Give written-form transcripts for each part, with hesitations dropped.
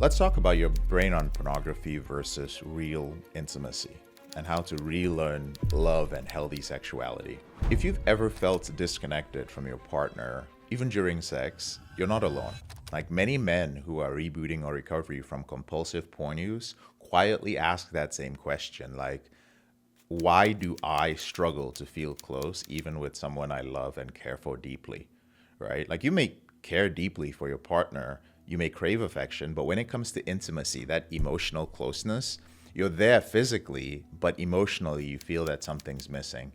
Let's talk about your brain on pornography versus real intimacy and how to relearn love and healthy sexuality. If you've ever felt disconnected from your partner, even during sex, you're not alone. Like many men who are rebooting or recovering from compulsive porn use quietly ask that same question, like, why do I struggle to feel close even with someone I love and care for deeply? Right? Like you may care deeply for your partner, you may crave affection, but when it comes to intimacy, that emotional closeness, you're there physically, but emotionally you feel that something's missing.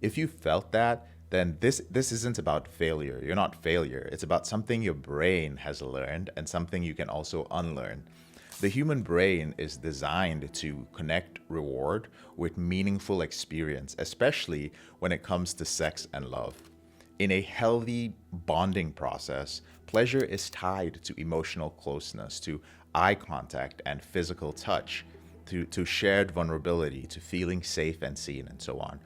If you felt that, then this isn't about failure. You're not failure. It's about something your brain has learned and something you can also unlearn. The human brain is designed to connect reward with meaningful experience, especially when it comes to sex and love. In a healthy bonding process, pleasure is tied to emotional closeness, to eye contact and physical touch, to shared vulnerability, to feeling safe and seen, and so on.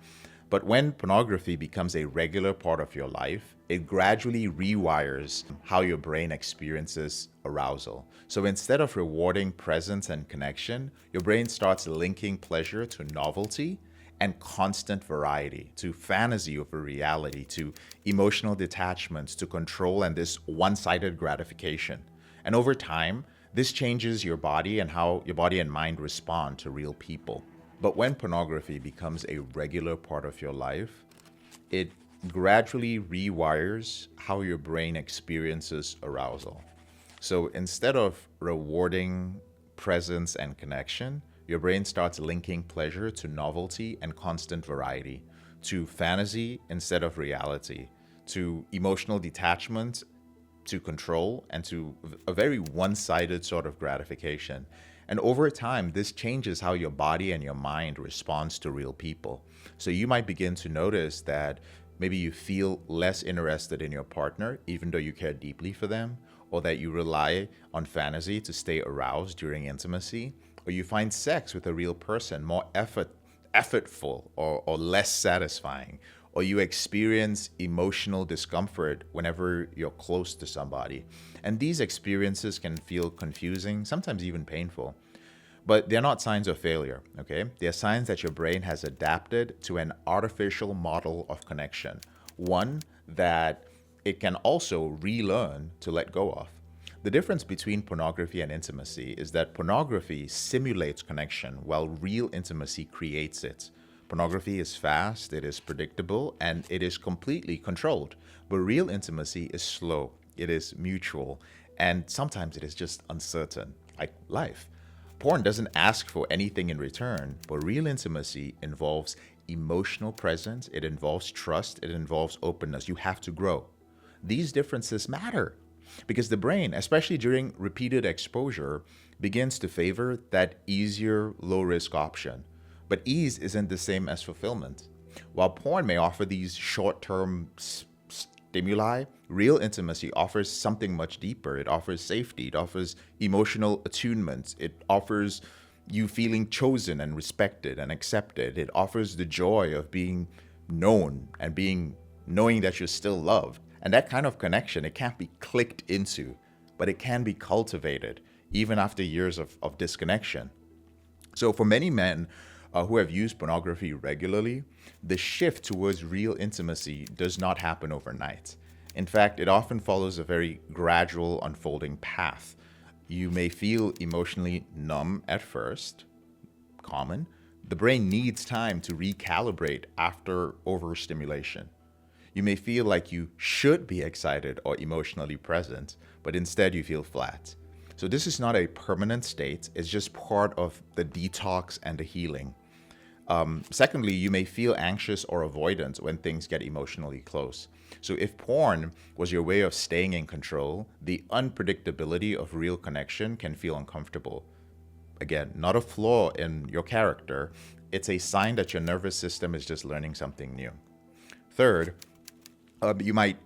But when pornography becomes a regular part of your life, it gradually rewires how your brain experiences arousal. So instead of rewarding presence and connection, your brain starts linking pleasure to novelty and constant variety, to fantasy over reality, to emotional detachment, to control and this one-sided gratification. And over time, this changes your body and how your body and mind respond to real people. But when pornography becomes a regular part of your life, it gradually rewires how your brain experiences arousal. So instead of rewarding presence and connection, your brain starts linking pleasure to novelty and constant variety, to fantasy instead of reality, to emotional detachment, to control, and to a very one-sided sort of gratification. And over time, this changes how your body and your mind responds to real people. So you might begin to notice that maybe you feel less interested in your partner, even though you care deeply for them, or that you rely on fantasy to stay aroused during intimacy, or you find sex with a real person more effortful or less satisfying, or you experience emotional discomfort whenever you're close to somebody. And these experiences can feel confusing, sometimes even painful. But they're not signs of failure, okay? They're signs that your brain has adapted to an artificial model of connection, one that it can also relearn to let go of. The difference between pornography and intimacy is that pornography simulates connection while real intimacy creates it. Pornography is fast, it is predictable, and it is completely controlled. But real intimacy is slow, it is mutual, and sometimes it is just uncertain, like life. Porn doesn't ask for anything in return, but real intimacy involves emotional presence, it involves trust, it involves openness. You have to grow. These differences matter because the brain, especially during repeated exposure, begins to favor that easier, low-risk option. But ease isn't the same as fulfillment. While porn may offer these short-term stimuli, real intimacy offers something much deeper. It offers safety, it offers emotional attunement, it offers you feeling chosen and respected and accepted. It offers the joy of being known and knowing that you're still loved. And that kind of connection, it can't be clicked into, but it can be cultivated even after years of disconnection. So for many men who have used pornography regularly, the shift towards real intimacy does not happen overnight. In fact, it often follows a very gradual unfolding path. You may feel emotionally numb at first, common. The brain needs time to recalibrate after overstimulation. You may feel like you should be excited or emotionally present, but instead you feel flat. So this is not a permanent state, it's just part of the detox and the healing. Secondly, you may feel anxious or avoidant when things get emotionally close. So if porn was your way of staying in control, the unpredictability of real connection can feel uncomfortable. Again, not a flaw in your character, it's a sign that your nervous system is just learning something new. Third, you might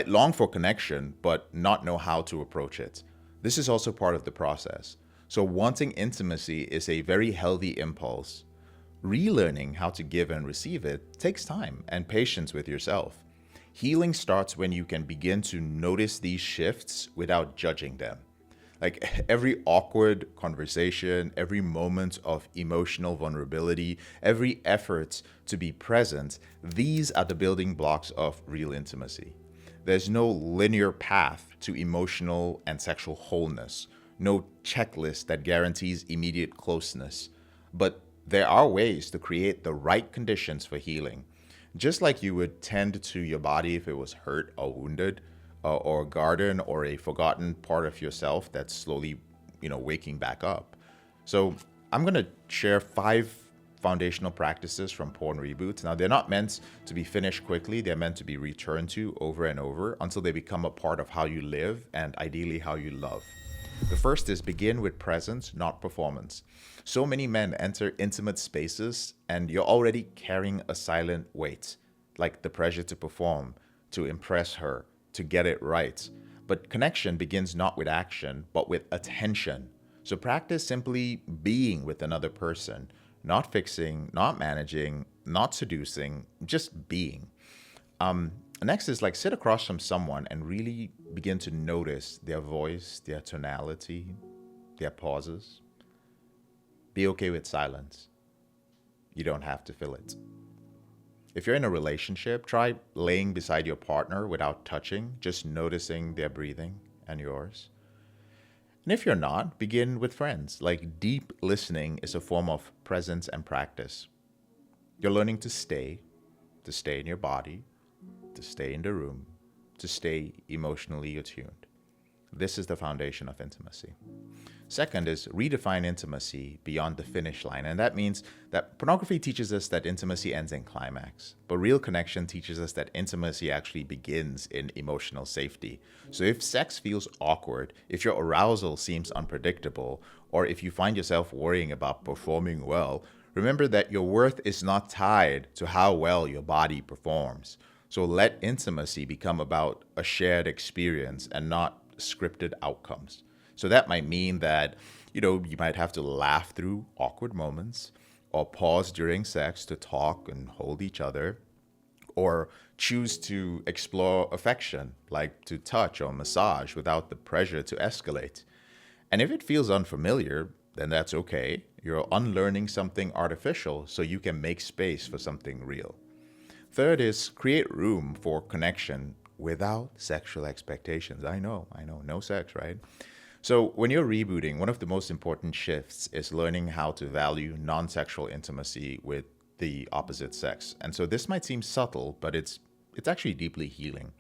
long for connection, but not know how to approach it. This is also part of the process. So wanting intimacy is a very healthy impulse. Relearning how to give and receive it takes time and patience with yourself. Healing starts when you can begin to notice these shifts without judging them. Like every awkward conversation, every moment of emotional vulnerability, every effort to be present, these are the building blocks of real intimacy. There's no linear path to emotional and sexual wholeness, no checklist that guarantees immediate closeness. But there are ways to create the right conditions for healing. Just like you would tend to your body if it was hurt or wounded, or a garden or a forgotten part of yourself that's slowly, waking back up. So I'm going to share 5 foundational practices from porn reboots. Now, they're not meant to be finished quickly. They're meant to be returned to over and over until they become a part of how you live and ideally how you love. The first is begin with presence, not performance. So many men enter intimate spaces and you're already carrying a silent weight, like the pressure to perform, to impress her, to get it right. But connection begins not with action, but with attention. So practice simply being with another person, not fixing, not managing, not seducing, just being. Next is like sit across from someone and really begin to notice their voice, their tonality, their pauses. Be okay with silence. You don't have to fill it. If you're in a relationship, try laying beside your partner without touching, just noticing their breathing and yours. And if you're not, begin with friends. Like deep listening is a form of presence and practice. You're learning to stay in your body, to stay in the room, to stay emotionally attuned. This is the foundation of intimacy. Second is redefine intimacy beyond the finish line. And that means that pornography teaches us that intimacy ends in climax. But real connection teaches us that intimacy actually begins in emotional safety. So if sex feels awkward, if your arousal seems unpredictable, or if you find yourself worrying about performing well, remember that your worth is not tied to how well your body performs. So let intimacy become about a shared experience and not scripted outcomes. So that might mean that, you might have to laugh through awkward moments or pause during sex to talk and hold each other or choose to explore affection, like to touch or massage without the pressure to escalate. And if it feels unfamiliar, then that's okay. You're unlearning something artificial so you can make space for something real. Third is create room for connection without sexual expectations. I know, no sex, right? So when you're rebooting, one of the most important shifts is learning how to value non-sexual intimacy with the opposite sex. And so this might seem subtle, but it's actually deeply healing.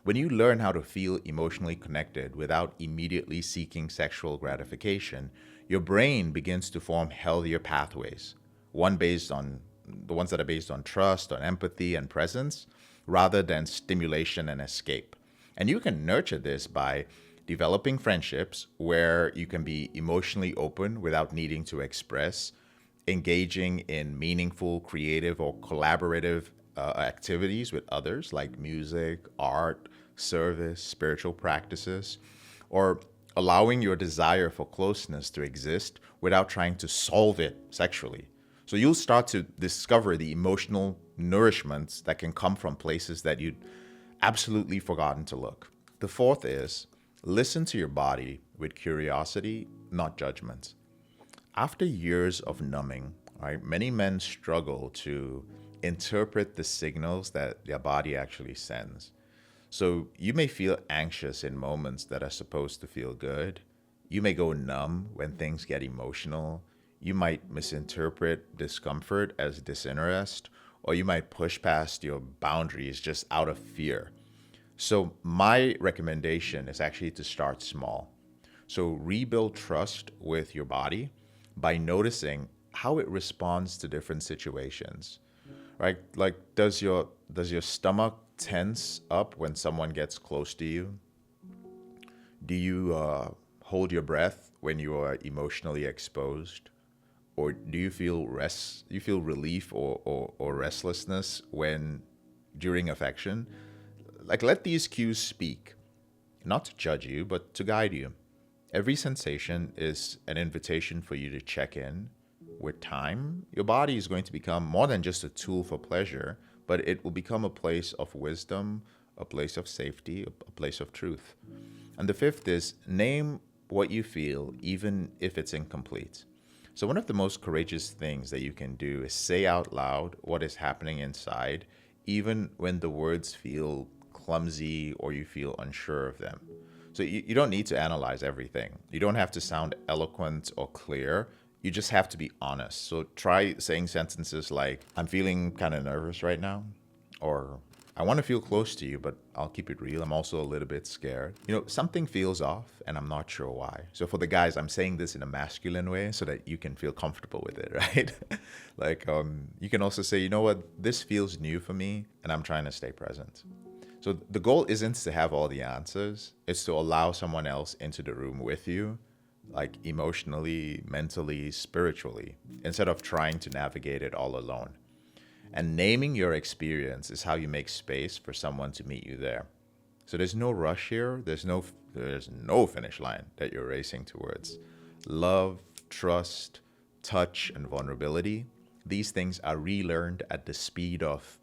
When you learn how to feel emotionally connected without immediately seeking sexual gratification, your brain begins to form healthier pathways, the ones that are based on trust, on empathy and presence, rather than stimulation and escape. And you can nurture this by developing friendships where you can be emotionally open without needing to express, engaging in meaningful, creative, or collaborative activities with others like music, art, service, spiritual practices, or allowing your desire for closeness to exist without trying to solve it sexually. So you'll start to discover the emotional nourishments that can come from places that you'd absolutely forgotten to look. The fourth is listen to your body with curiosity, not judgment. After years of numbing, right, many men struggle to interpret the signals that their body actually sends. So you may feel anxious in moments that are supposed to feel good. You may go numb when things get emotional. You might misinterpret discomfort as disinterest, or you might push past your boundaries just out of fear. So my recommendation is actually to start small. So rebuild trust with your body by noticing how it responds to different situations. Right? Like does your stomach tense up when someone gets close to you? Do you hold your breath when you are emotionally exposed? Or do you feel relief or restlessness when during affection? Like let these cues speak, not to judge you, but to guide you. Every sensation is an invitation for you to check in. With time, your body is going to become more than just a tool for pleasure, but it will become a place of wisdom, a place of safety, a place of truth. And the fifth is name what you feel, even if it's incomplete. So, one of the most courageous things that you can do is say out loud what is happening inside, even when the words feel clumsy or you feel unsure of them. So, you don't need to analyze everything. You don't have to sound eloquent or clear. You just have to be honest. So, try saying sentences like, I'm feeling kind of nervous right now, or I want to feel close to you, but I'll keep it real. I'm also a little bit scared. Something feels off and I'm not sure why. So for the guys, I'm saying this in a masculine way so that you can feel comfortable with it, right? You can also say, you know what, this feels new for me and I'm trying to stay present. So the goal isn't to have all the answers. It's to allow someone else into the room with you, like emotionally, mentally, spiritually, instead of trying to navigate it all alone. And naming your experience is how you make space for someone to meet you there. So there's no rush here. There's no finish line that you're racing towards. Love, trust, touch, and vulnerability, these things are relearned at the speed of,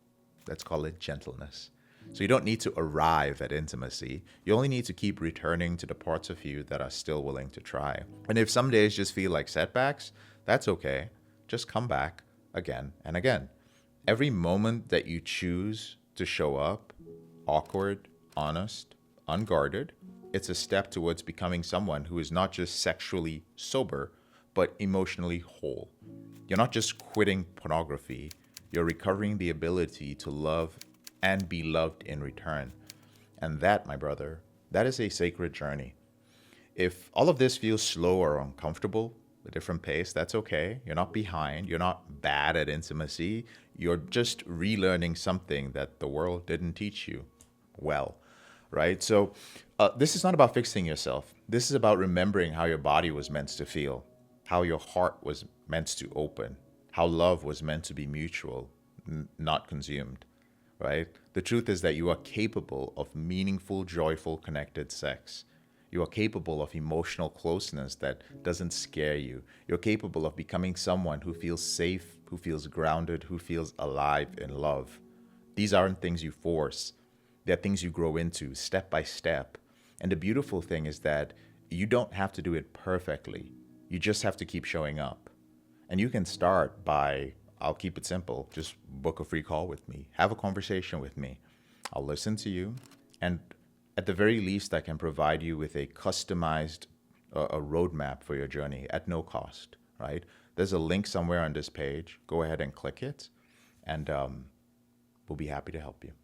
let's call it, gentleness. So you don't need to arrive at intimacy. You only need to keep returning to the parts of you that are still willing to try. And if some days just feel like setbacks, that's okay. Just come back again and again. Every moment that you choose to show up, awkward, honest, unguarded, it's a step towards becoming someone who is not just sexually sober, but emotionally whole. You're not just quitting pornography, you're recovering the ability to love and be loved in return. And that, my brother, that is a sacred journey. If all of this feels slow or uncomfortable, a different pace, that's okay. You're not behind. You're not bad at intimacy. You're just relearning something that the world didn't teach you well, right? So this is not about fixing yourself. This is about remembering how your body was meant to feel, how your heart was meant to open, how love was meant to be mutual, not consumed, right? The truth is that you are capable of meaningful, joyful, connected sex. You are capable of emotional closeness that doesn't scare you. You're capable of becoming someone who feels safe, who feels grounded, who feels alive in love. These aren't things you force. They're things you grow into step by step. And the beautiful thing is that you don't have to do it perfectly. You just have to keep showing up. And you can start by, I'll keep it simple, just book a free call with me. Have a conversation with me. I'll listen to you. And at the very least, I can provide you with a customized a roadmap for your journey at no cost, right? There's a link somewhere on this page. Go ahead and click it, and we'll be happy to help you.